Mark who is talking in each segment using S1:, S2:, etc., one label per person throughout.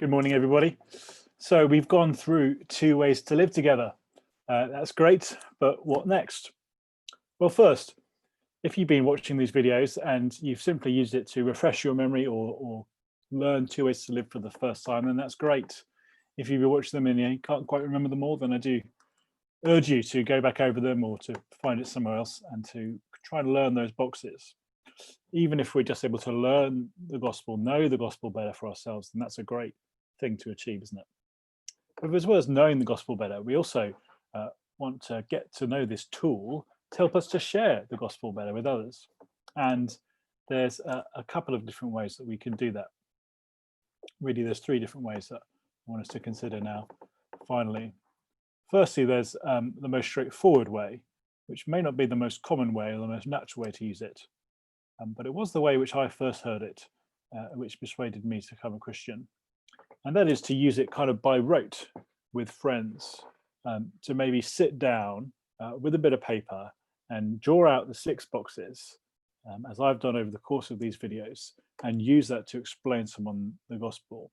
S1: Good morning, everybody. So we've gone through 2 ways to live together. That's great, but what next? Well, first, if you've been watching these videos and you've simply used it to refresh your memory or learn 2 ways to live for the first time, then that's great. If you've been watching them and you can't quite remember them all, then I do urge you to go back over them or to find it somewhere else and to try and learn those boxes. Even if we're just able to learn the gospel, know the gospel better for ourselves, then that's a great thing to achieve, isn't it? But as well as knowing the gospel better, we also want to get to know this tool to help us to share the gospel better with others. And there's a couple of different ways that we can do that. Really, there's 3 different ways that I want us to consider now, finally. Firstly, there's the most straightforward way, which may not be the most common way or the most natural way to use it. But it was the way which I first heard it, which persuaded me to become a Christian. And that is to use it kind of by rote with friends, to maybe sit down with a bit of paper and draw out the 6 boxes, as I've done over the course of these videos, and use that to explain someone the gospel.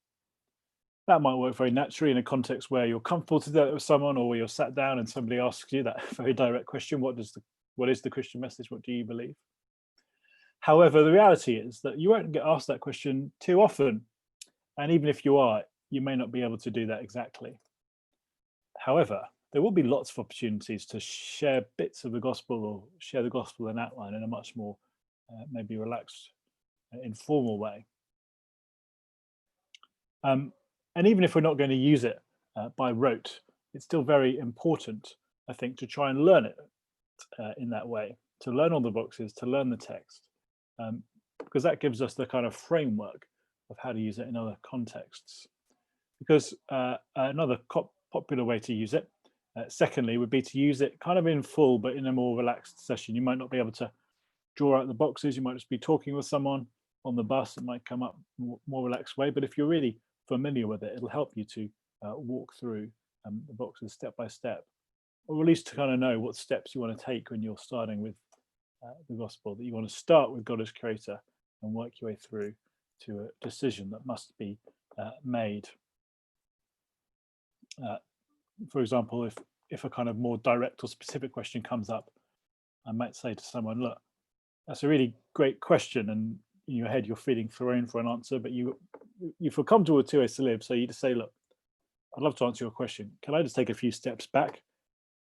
S1: That might work very naturally in a context where you're comfortable to do that with someone, or where you're sat down and somebody asks you that very direct question: what is the Christian message? What do you believe? However, the reality is that you won't get asked that question too often. And even if you are, you may not be able to do that exactly. However, there will be lots of opportunities to share bits of the gospel or share the gospel in outline in a much more maybe relaxed, informal way. And even if we're not going to use it by rote, it's still very important, I think, to try and learn it in that way, to learn all the boxes, to learn the text, because that gives us the kind of framework of how to use it in other contexts. Because another popular way to use it, secondly, would be to use it kind of in full, but in a more relaxed session. You might not be able to draw out the boxes. You might just be talking with someone on the bus. It might come up more relaxed way. But if you're really familiar with it, it'll help you to walk through the boxes step by step, or at least to kind of know what steps you want to take when you're starting with the gospel, that you want to start with God as creator and work your way through to a decision that must be made. For example, if a kind of more direct or specific question comes up, I might say to someone, look, that's a really great question, and in your head you're feeling thrown for an answer, but you feel comfortable with 2 ways to live, so you just say, look, I'd love to answer your question. Can I just take a few steps back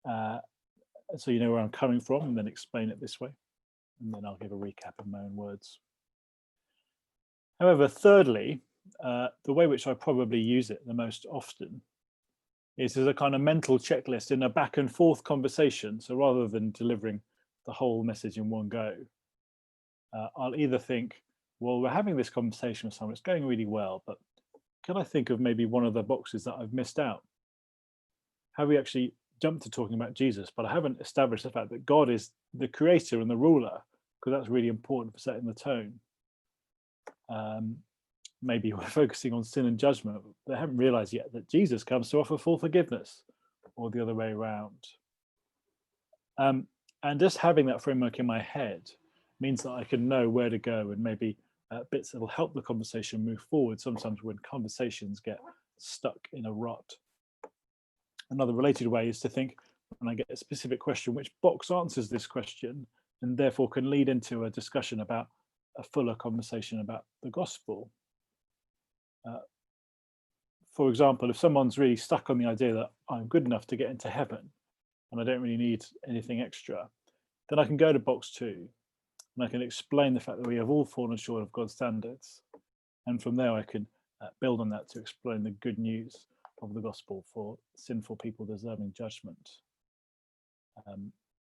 S1: so you know where I'm coming from, and then explain it this way? And then I'll give a recap in my own words. However, thirdly, the way which I probably use it the most often is as a kind of mental checklist in a back and forth conversation. So rather than delivering the whole message in one go, I'll either think, well, we're having this conversation with someone, it's going really well, but can I think of maybe one of the boxes that I've missed out? Have we actually jumped to talking about Jesus, but I haven't established the fact that God is the creator and the ruler, because that's really important for setting the tone. Maybe we're focusing on sin and judgment. They haven't realized yet that Jesus comes to offer full forgiveness, or the other way around. And just having that framework in my head means that I can know where to go, and maybe bits that will help the conversation move forward sometimes when conversations get stuck in a rut. Another related way is to think, when I get a specific question, which box answers this question, and therefore can lead into a discussion about a fuller conversation about the gospel. For example, if someone's really stuck on the idea that I'm good enough to get into heaven and I don't really need anything extra, then I can go to box 2 and I can explain the fact that we have all fallen short of God's standards. And from there, I can build on that to explain the good news of the gospel for sinful people deserving judgment.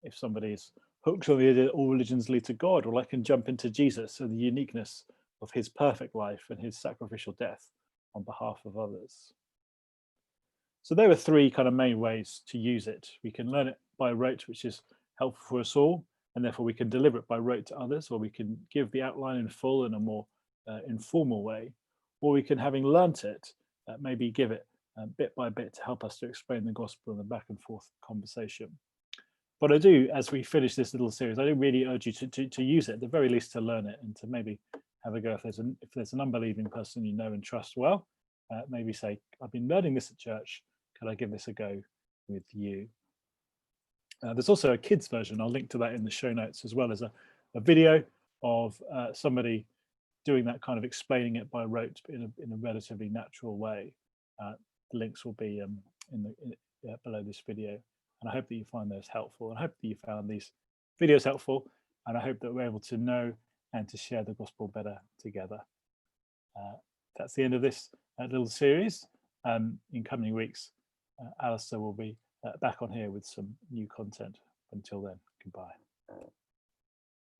S1: If somebody is hooked on the idea that all religions lead to God, well, I can jump into Jesus and the uniqueness of his perfect life and his sacrificial death on behalf of others. So there are 3 kind of main ways to use it. We can learn it by rote, which is helpful for us all, and therefore we can deliver it by rote to others, or we can give the outline in full in a more informal way, or we can, having learnt it, maybe give it bit by bit to help us to explain the gospel in a back and forth conversation. But I do, as we finish this little series, I do really urge you to use it, at the very least to learn it, and to maybe have a go if there's an unbelieving person you know and trust well, maybe say, I've been learning this at church, can I give this a go with you? There's also a kids version. I'll link to that in the show notes, as well as a video of somebody doing that, kind of explaining it by rote in a relatively natural way. The links will be below this video, and I hope that you find those helpful. And I hope that you found these videos helpful, and I hope that we're able to know and to share the gospel better together. That's the end of this little series. In coming weeks, Alistair will be back on here with some new content. Until then, goodbye.